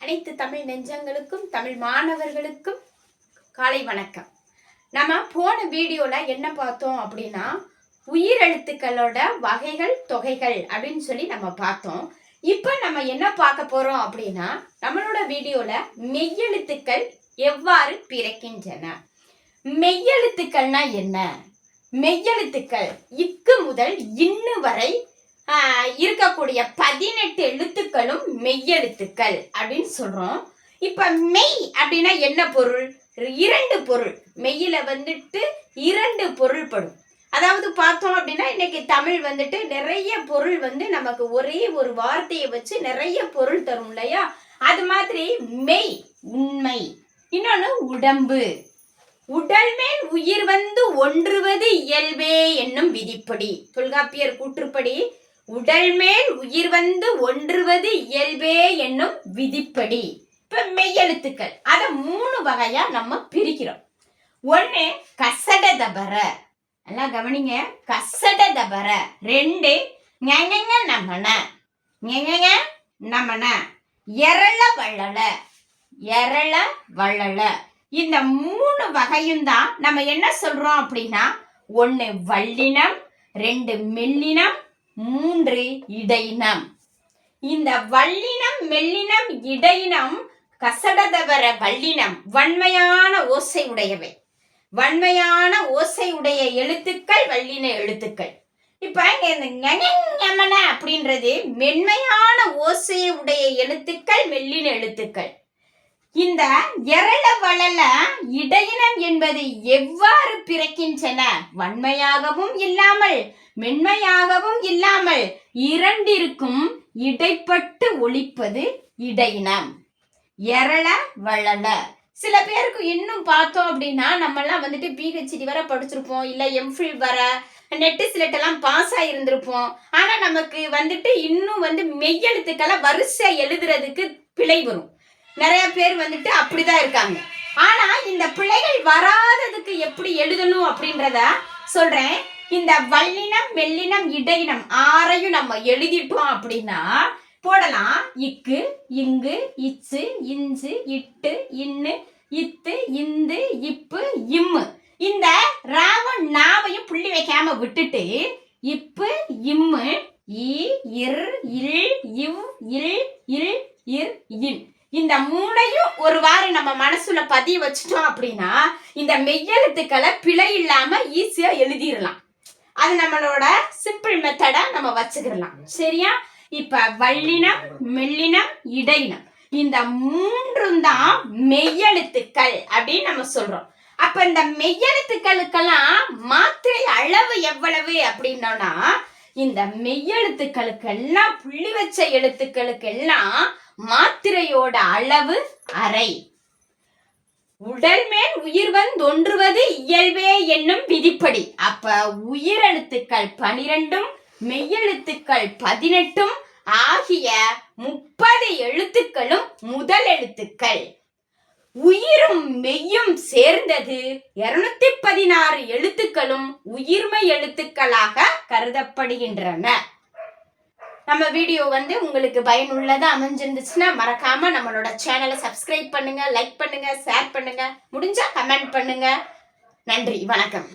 அனைத்து தமிழ் நெஞ்சங்களுக்கும் தமிழ் மாணவர்களுக்கும் காலை வணக்கம். நம்ம போன வீடியோல என்ன பார்த்தோம் அப்படின்னா உயிரெழுத்துக்களோட வகைகள் தொகைகள் அப்படின்னு சொல்லி நம்ம பார்த்தோம். இப்போ நம்ம என்ன பார்க்க போறோம் அப்படின்னா நம்மளோட வீடியோல மெய்யெழுத்துக்கள் எவ்வாறு பிறக்கின்றன. மெய்யெழுத்துக்கள்னா என்ன? மெய்யெழுத்துக்கள் இக்கு முதல் இன்னு வரை இருக்கக்கூடிய 18 எழுத்துக்களும் மெய்யெழுத்துக்கள் அப்படின்னு சொல்றோம். இப்ப மெய் அப்படின்னா என்ன பொருள்? இரண்டு பொருள். மெய்யில வந்துட்டு இரண்டு பொருள் படும். அதாவது பார்த்தோம் அப்படின்னா இன்னைக்கு தமிழ் வந்துட்டு நிறைய பொருள் நமக்கு ஒரே ஒரு வார்த்தையை வச்சு நிறைய பொருள் தரும் இல்லையா? அது மாதிரி மெய் உண்மை, இன்னொன்னு உடம்பு. உடல் மேல் உயிர் ஒன்றுவது இயல்பே என்னும் விதிப்படி, தொல்காப்பியர் கூற்றுப்படி உடல் மேல் உயிர் ஒன்றுவது இயல்பே என்னும் விதிப்படி. இப்ப மெய்யெழுத்துக்கள் அத 3 வகையா நம்ம பிரிக்கிறோம். ஒண்ணு கசட தபர, எல்லாம் கவனிங்க, கசட தபர. 2 ஞஞ நமன, ஞஞ நமன. எரள வள்ளல, எரள வள்ளல. இந்த 3 வகையும் தான் நம்ம என்ன சொல்றோம் அப்படின்னா 1 வல்லினம், 2 மெல்லினம், 3 இடையினம். இந்த வல்லினம் மெல்லினம் இடையினம் கசடதவர வல்லினம் வன்மையான ஓசை உடையவை. வன்மையான ஓசை உடைய எழுத்துக்கள் வல்லின எழுத்துக்கள். இப்ப ஞமன அப்படின்றது மென்மையான ஓசை உடைய எழுத்துக்கள் மெல்லின எழுத்துக்கள். இந்த எரள வளல இடையினம் என்பது எவ்வாறு பிறக்கின்றன? வன்மையாகவும் இல்லாமல் மென்மையாகவும் இல்லாமல் இரண்டிற்கும் இடைப்பட்டு ஒலிப்பது இடையினம். எரள வளல. சில பேருக்கு இன்னும் பார்த்தோம் அப்படின்னா நம்மெல்லாம் பிஹெச்டி வர படிச்சிருப்போம், இல்ல எம்ஃபில் வர நெட்டு சிலட் எல்லாம் பாஸ் ஆகியிருந்திருப்போம். ஆனா நமக்கு இன்னும் மெய்யெழுத்துக்களை வரிசை எழுதுறதுக்கு பிழை வரும். நிறைய பேர் அப்படிதான் இருக்காங்க. ஆனா இந்த பிழைகள் வராததுக்கு எப்படி எழுதணும் அப்படின்றத சொல்றேன். இந்த வல்லினம் மெல்லினம் இடையினம் 6ஐயும் நம்ம எழுதிட்டோம் அப்படின்னா போடலாம். இக்கு, இங்கு, இச்சு, இஞ்சு, இட்டு, இன்னு, இத்து, இந்து, இப்பு, இம்மு. இந்த ராவும் நாவையும் புள்ளி வைக்காம விட்டுட்டு இப்பு, இம்மு, இ, இர், இல், இவ், இல், இல், இர், இன். இந்த 3ஐயும் ஒரு வாரம் நம்ம மனசுல பதிய வச்சுட்டோம் அப்படின்னா இந்த மெய்யெழுத்துக்களை பிழை இல்லாம ஈஸியா எழுதிடலாம். அது நம்மளோட சிம்பிள் மெத்தடா நம்ம வச்சுக்கலாம். சரியா? இப்ப வல்லினம் மெல்லினம் இடையினம் இந்த 3ம் தான் மெய்யெழுத்துக்கள் அப்படின்னு நம்ம சொல்றோம். அப்ப இந்த மெய்யெழுத்துக்களுக்கெல்லாம் மாத்திரை அளவு எவ்வளவு அப்படின்னோம்னா இந்த மெய்யெழுத்துக்களுக்கெல்லாம் புள்ளி வச்ச எழுத்துக்களுக்கெல்லாம் மாத்திரையோட அளவு அரை. உடல் மேல் உயிர் ஒன்றுவது இயல்பே என்னும் விதிப்படி. அப்ப உயிரெழுத்துக்கள் 12ம் மெய்யெழுத்துக்கள் 18ம் ஆகிய 30 எழுத்துக்களும் முதல் எழுத்துக்கள். உயிரும் மெய்யும் சேர்ந்தது 216 எழுத்துக்களும் உயிர்மை எழுத்துக்களாக கருதப்படுகின்றன. நம்ம வீடியோ உங்களுக்கு பயனுள்ளதா அமைஞ்சிருந்துச்சுன்னா மறக்காம நம்மளோட சேனலை சப்ஸ்கிரைப் பண்ணுங்க, லைக் பண்ணுங்க, ஷேர் பண்ணுங்க, முடிஞ்சா கமெண்ட் பண்ணுங்க. நன்றி, வணக்கம்.